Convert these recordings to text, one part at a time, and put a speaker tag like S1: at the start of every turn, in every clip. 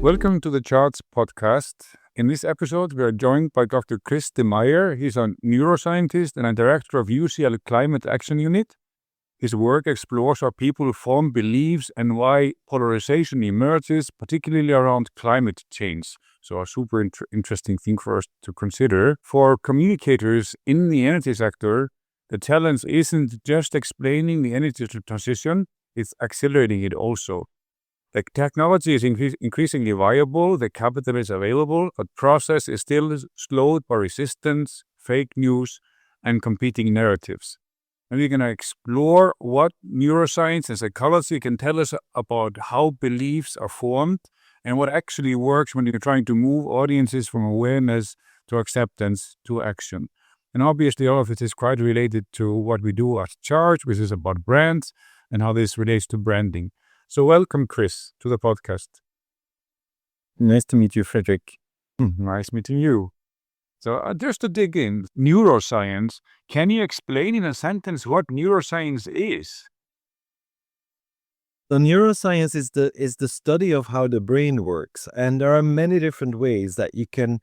S1: Welcome to the Charts podcast. In this episode, we are joined by Dr. Kris De Meyer. He's a neuroscientist and a director of UCL Climate Action Unit. His work explores how people form beliefs and why polarisation emerges, particularly around climate change. So a super interesting thing for us to consider. For communicators in the energy sector, the challenge isn't just explaining the energy transition, it's accelerating it also. The technology is increasingly viable, the capital is available, but process is still slowed by resistance, fake news, and competing narratives. And we're going to explore what neuroscience and psychology can tell us about how beliefs are formed and what actually works when you're trying to move audiences from awareness to acceptance to action. And obviously all of it is quite related to what we do at Charge, which is about brands and how this relates to branding. So welcome, Kris, to the podcast.
S2: Nice to meet you, Fridrik.
S1: Nice meeting you. So just to dig in, neuroscience, can you explain in a sentence what neuroscience is?
S2: The neuroscience is the study of how the brain works, and there are many different ways that you can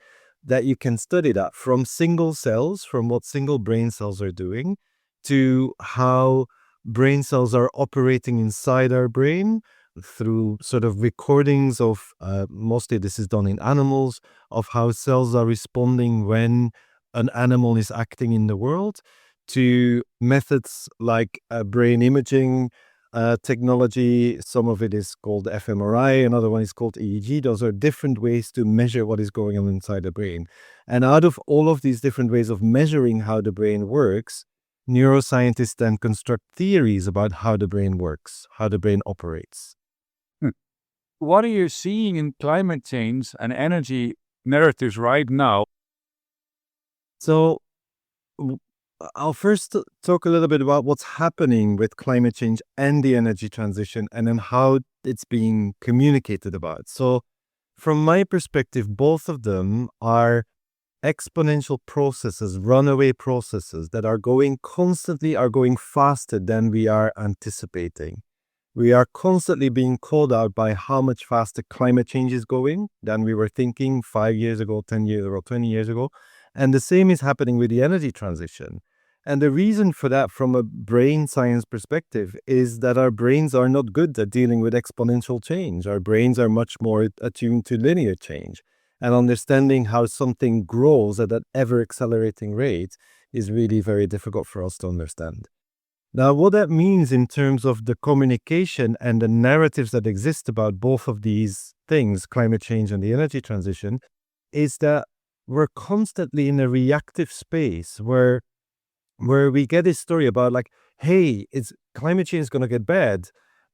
S2: study that, from single cells, from what single brain cells are doing, to how brain cells are operating inside our brain through sort of recordings of, mostly this is done in animals, of how cells are responding when an animal is acting in the world, to methods like brain imaging technology. Some of it is called fMRI, another one is called EEG. Those are different ways to measure what is going on inside the brain. And out of all of these different ways of measuring how the brain works, neuroscientists then construct theories about how the brain works, how the brain operates.
S1: What are you seeing in climate change and energy narratives right now?
S2: So I'll first talk a little bit about what's happening with climate change and the energy transition, and then how it's being communicated about. So from my perspective, both of them are exponential processes, runaway processes that are going faster than we are anticipating. We are constantly being called out by how much faster climate change is going than we were thinking 5 years ago, 10 years ago, 20 years ago. And the same is happening with the energy transition. And the reason for that, from a brain science perspective, is that our brains are not good at dealing with exponential change. Our brains are much more attuned to linear change. And understanding how something grows at that ever-accelerating rate is really very difficult for us to understand. Now, what that means in terms of the communication and the narratives that exist about both of these things, climate change and the energy transition, is that we're constantly in a reactive space where we get this story about like, hey, climate change is going to get bad.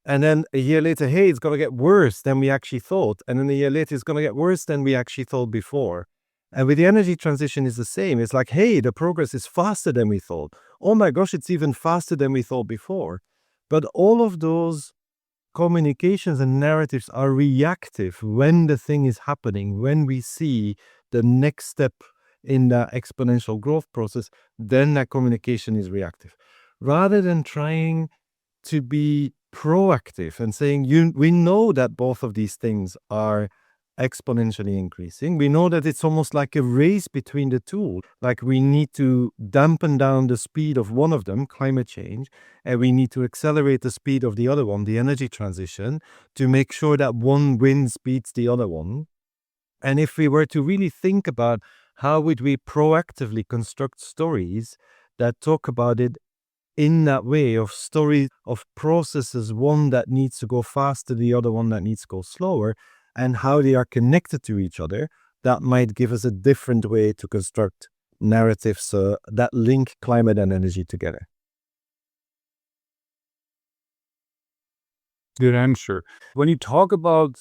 S2: And then a year later, hey, it's going to get worse than we actually thought. And then a year later, it's going to get worse than we actually thought before. And with the energy transition, it's the same. It's like, hey, the progress is faster than we thought. Oh my gosh, it's even faster than we thought before. But all of those communications and narratives are reactive when the thing is happening, when we see the next step in that exponential growth process, then that communication is reactive. Rather than trying to be proactive and saying, we know that both of these things are exponentially increasing. We know that it's almost like a race between the two. Like we need to dampen down the speed of one of them, climate change, and we need to accelerate the speed of the other one, the energy transition, to make sure that one wins beats the other one. And if we were to really think about how would we proactively construct stories that talk about it in that way, of stories, of processes, one that needs to go faster, the other one that needs to go slower, and how they are connected to each other, that might give us a different way to construct narratives that link climate and energy together.
S1: Good answer. When you talk about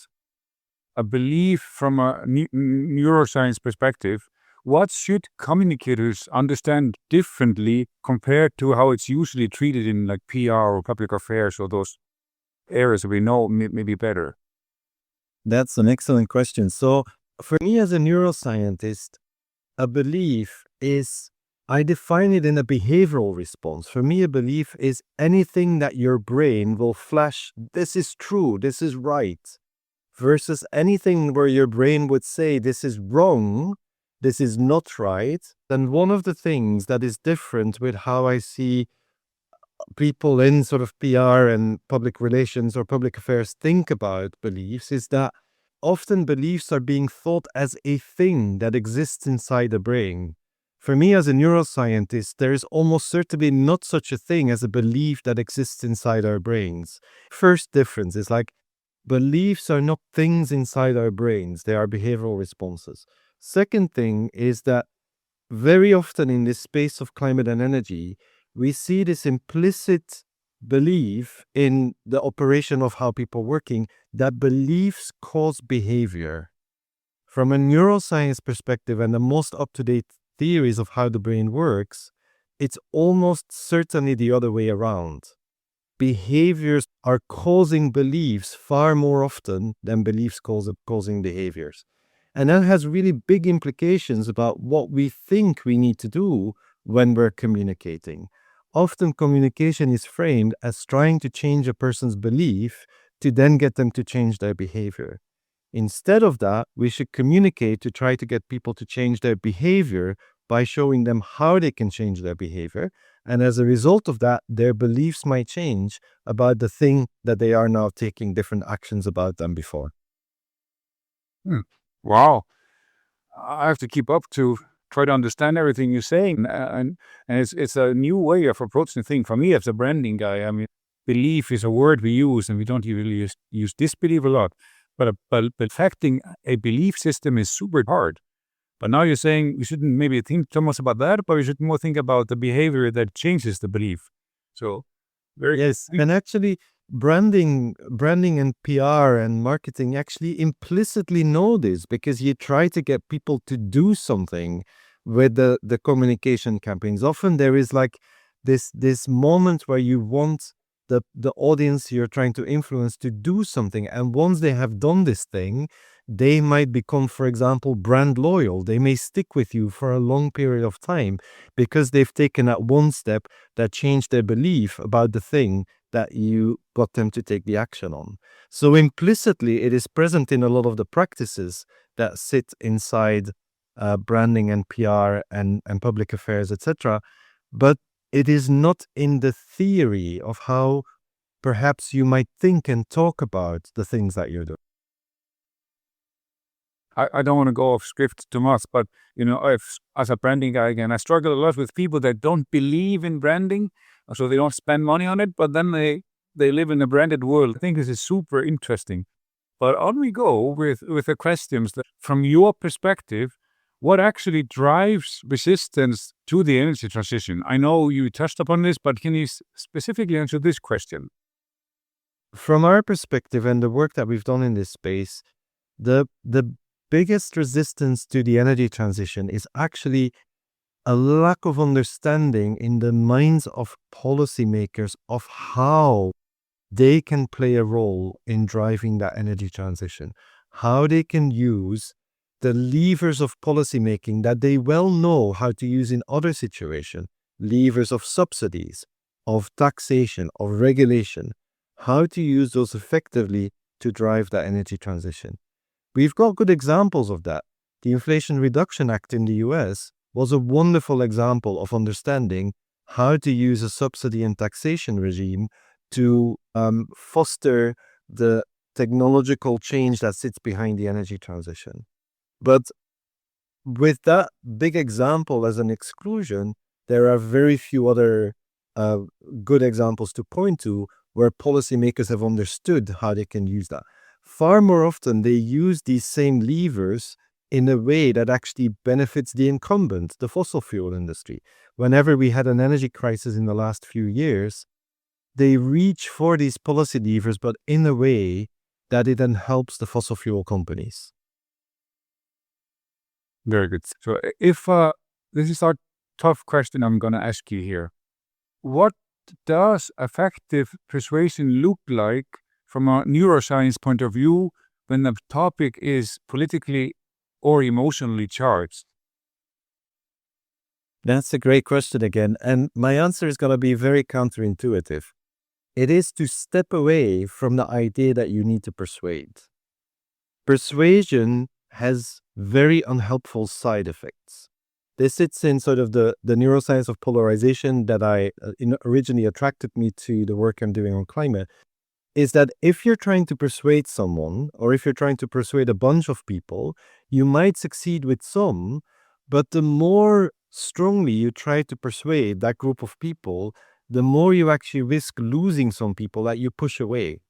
S1: a belief from a neuroscience perspective, what should communicators understand differently compared to how it's usually treated in like PR or public affairs or those areas that we know maybe better?
S2: That's an excellent question. So for me as a neuroscientist, a belief is I define it in a behavioral response. For me, a belief is anything that your brain will flash, this is true, this is right, versus anything where your brain would say, this is wrong, this is not right. And one of the things that is different with how I see people in sort of PR and public relations or public affairs think about beliefs is that often beliefs are being thought as a thing that exists inside the brain. For me, as a neuroscientist, there is almost certainly not such a thing as a belief that exists inside our brains. First difference is like beliefs are not things inside our brains, they are behavioral responses. Second thing is that very often in this space of climate and energy, we see this implicit belief in the operation of how people are working that beliefs cause behavior. From a neuroscience perspective and the most up-to-date theories of how the brain works, it's almost certainly the other way around. Behaviors are causing beliefs far more often than beliefs causing behaviors. And that has really big implications about what we think we need to do when we're communicating. Often communication is framed as trying to change a person's belief to then get them to change their behavior. Instead of that, we should communicate to try to get people to change their behavior by showing them how they can change their behavior. And as a result of that, their beliefs might change about the thing that they are now taking different actions about than before.
S1: Wow. I have to keep up to try to understand everything you're saying. And it's a new way of approaching the thing. For me, as a branding guy, I mean, belief is a word we use, and we don't really use disbelief a lot. But affecting a belief system is super hard. But now you're saying we shouldn't maybe think so much about that, but we should more think about the behavior that changes the belief. So,
S2: Yes, and actually, branding and PR and marketing actually implicitly know this because you try to get people to do something with the communication campaigns. Often there is like this moment where you want the audience you're trying to influence to do something, and once they have done this thing, they might become, for example, brand loyal. They may stick with you for a long period of time because they've taken that one step that changed their belief about the thing that you got them to take the action on. So implicitly, it is present in a lot of the practices that sit inside branding and PR and public affairs, etc. But it is not in the theory of how perhaps you might think and talk about the things that you're doing.
S1: I don't want to go off script too much, but as a branding guy again, I struggle a lot with people that don't believe in branding, so they don't spend money on it, but then they live in a branded world. I think this is super interesting. But on we go with the questions that, from your perspective, what actually drives resistance to the energy transition? I know you touched upon this, but can you specifically answer this question?
S2: From our perspective and the work that we've done in this space, the biggest resistance to the energy transition is actually a lack of understanding in the minds of policymakers of how they can play a role in driving that energy transition, how they can use the levers of policymaking that they well know how to use in other situations, levers of subsidies, of taxation, of regulation, how to use those effectively to drive that energy transition. We've got good examples of that. The Inflation Reduction Act in the US was a wonderful example of understanding how to use a subsidy and taxation regime to foster the technological change that sits behind the energy transition. But with that big example as an exclusion, there are very few other good examples to point to where policymakers have understood how they can use that. Far more often, they use these same levers in a way that actually benefits the incumbent, the fossil fuel industry. Whenever we had an energy crisis in the last few years, they reach for these policy levers, but in a way that it then helps the fossil fuel companies.
S1: Very good. So if this is our tough question I'm going to ask you here. What does effective persuasion look like from a neuroscience point of view when the topic is politically or emotionally charged?
S2: That's a great question again. And my answer is going to be very counterintuitive. It is to step away from the idea that you need to persuade. Persuasion has very unhelpful side effects. This sits in sort of the neuroscience of polarisation that originally attracted me to the work I'm doing on climate, is that if you're trying to persuade someone, or if you're trying to persuade a bunch of people, you might succeed with some, but the more strongly you try to persuade that group of people, the more you actually risk losing some people that you push away.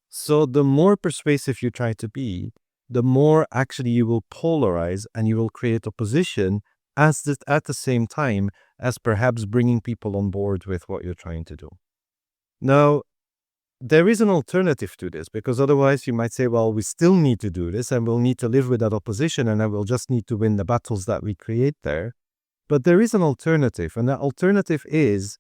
S2: So the more persuasive you try to be, the more actually you will polarize and you will create opposition at the same time as perhaps bringing people on board with what you're trying to do. Now, there is an alternative to this, because otherwise you might say, well, we still need to do this and we'll need to live with that opposition and I will just need to win the battles that we create there. But there is an alternative, and that alternative is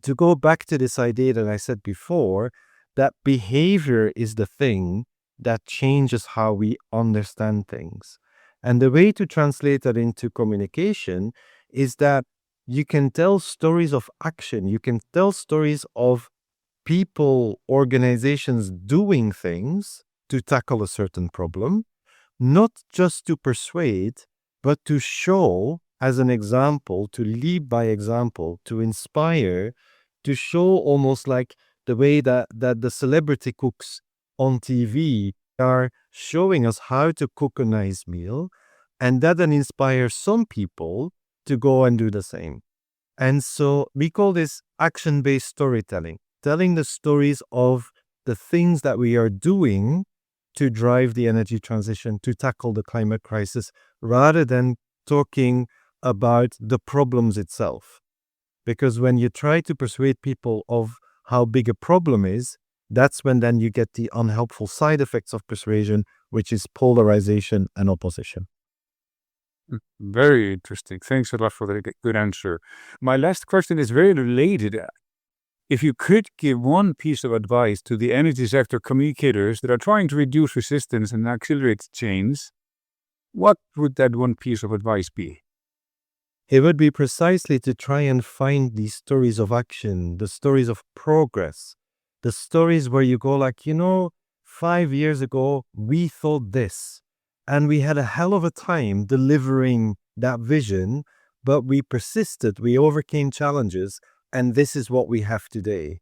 S2: to go back to this idea that I said before, that behavior is the thing that changes how we understand things. And the way to translate that into communication is that you can tell stories of action, you can tell stories of people, organizations doing things to tackle a certain problem, not just to persuade, but to show as an example, to lead by example, to inspire, to show almost like the way that the celebrity cooks on TV are showing us how to cook a nice meal, and that then inspires some people to go and do the same. And so we call this action-based storytelling, telling the stories of the things that we are doing to drive the energy transition, to tackle the climate crisis, rather than talking about the problems itself. Because when you try to persuade people of how big a problem is, that's when then you get the unhelpful side effects of persuasion, which is polarization and opposition.
S1: Very interesting. Thanks a lot for the good answer. My last question is very related. If you could give one piece of advice to the energy sector communicators that are trying to reduce resistance and accelerate change, what would that one piece of advice be?
S2: It would be precisely to try and find these stories of action, the stories of progress, the stories where you go like, 5 years ago, we thought this, and we had a hell of a time delivering that vision, but we persisted, we overcame challenges, and this is what we have today.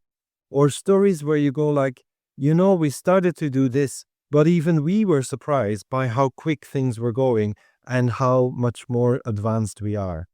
S2: Or stories where you go like, we started to do this, but even we were surprised by how quick things were going and how much more advanced we are.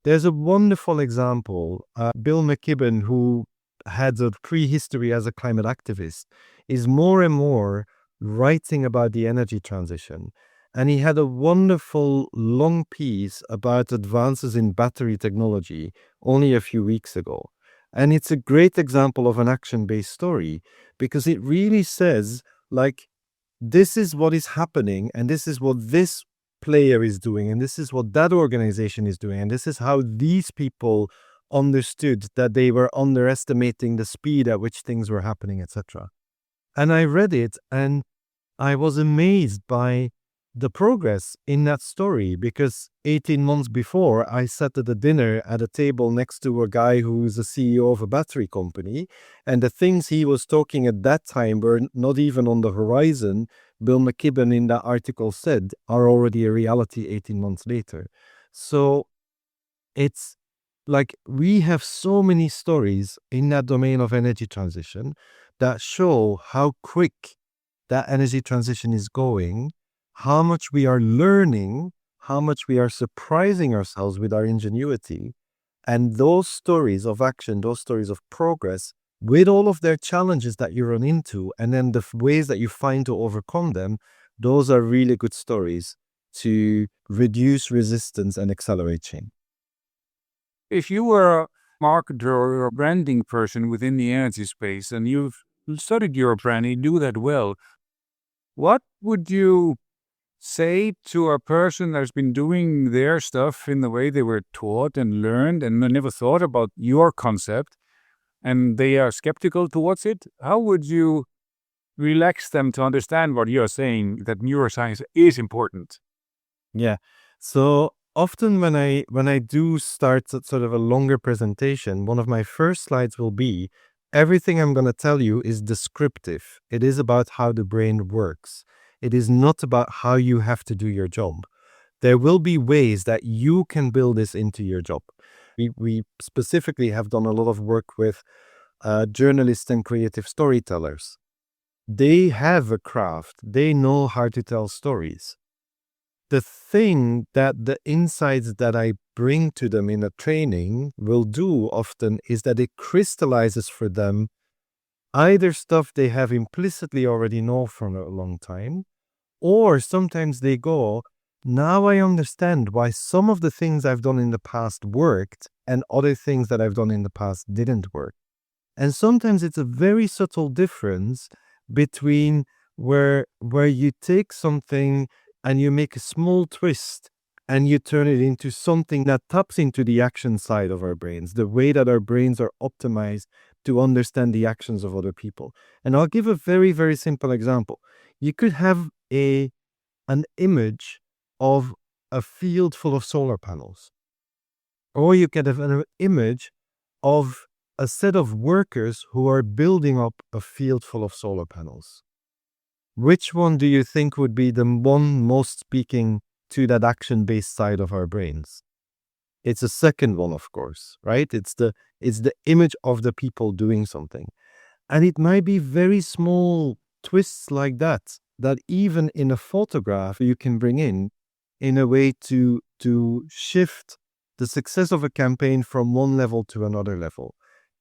S2: There's a wonderful example. Bill McKibben, who had a prehistory as a climate activist, is more and more writing about the energy transition. And he had a wonderful long piece about advances in battery technology only a few weeks ago. And it's a great example of an action-based story, because it really says, like, this is what is happening, and this is what this player is doing, and this is what that organization is doing, and this is how these people understood that they were underestimating the speed at which things were happening, etc. And I read it, and I was amazed by the progress in that story, because 18 months before, I sat at a dinner at a table next to a guy who's a CEO of a battery company, and the things he was talking at that time were not even on the horizon. Bill McKibben in that article said are already a reality 18 months later. So it's like we have so many stories in that domain of energy transition that show how quick that energy transition is going, how much we are learning, how much we are surprising ourselves with our ingenuity. And those stories of action, those stories of progress, with all of their challenges that you run into, and then the ways that you find to overcome them, those are really good stories to reduce resistance and accelerate change.
S1: If you were a marketer or a branding person within the energy space and you've studied your brand, you do that well, what would you say to a person that's been doing their stuff in the way they were taught and learned and never thought about your concept, and they are skeptical towards it? How would you relax them to understand what you're saying, that neuroscience is important?
S2: Yeah. So often when I do start sort of a longer presentation, one of my first slides will be everything I'm going to tell you is descriptive. It is about how the brain works. It is not about how you have to do your job. There will be ways that you can build this into your job. We specifically have done a lot of work with journalists and creative storytellers. They have a craft. They know how to tell stories. The thing that the insights that I bring to them in a training will do often is that it crystallizes for them either stuff they have implicitly already know for a long time, or sometimes they go, now I understand why some of the things I've done in the past worked and other things that I've done in the past didn't work. And sometimes it's a very subtle difference between where you take something and you make a small twist and you turn it into something that taps into the action side of our brains, the way that our brains are optimized to understand the actions of other people. And I'll give a very, very simple example. You could have an image of a field full of solar panels, or you could have an image of a set of workers who are building up a field full of solar panels. Which one do you think would be the one most speaking to that action-based side of our brains? It's the second one, of course, right? It's the image of the people doing something. And it might be very small twists like that even in a photograph you can bring in a way to shift the success of a campaign from one level to another level.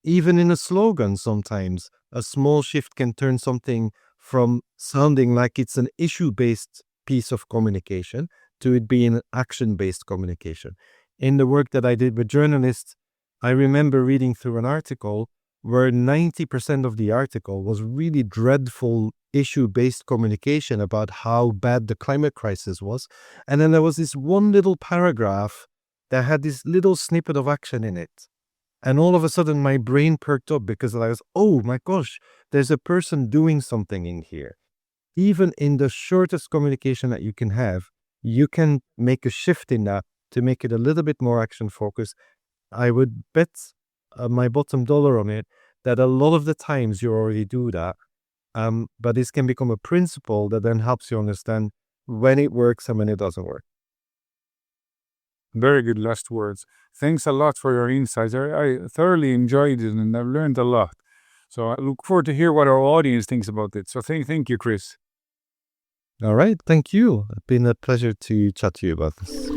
S2: Even in a slogan, sometimes a small shift can turn something from sounding like it's an issue-based piece of communication to it being an action-based communication. In the work that I did with journalists, I remember reading through an article where 90% of the article was really dreadful issue-based communication about how bad the climate crisis was. And then there was this one little paragraph that had this little snippet of action in it. And all of a sudden my brain perked up because I was, oh my gosh, there's a person doing something in here. Even in the shortest communication that you can have, you can make a shift in that to make it a little bit more action focused. I would bet my bottom dollar on it that a lot of the times you already do that. But this can become a principle that then helps you understand when it works and when it doesn't work.
S1: Very good last words. Thanks a lot for your insights. I thoroughly enjoyed it and I've learned a lot. So I look forward to hear what our audience thinks about it. So thank you, Kris.
S2: All right. Thank you. It's been a pleasure to chat to you about this.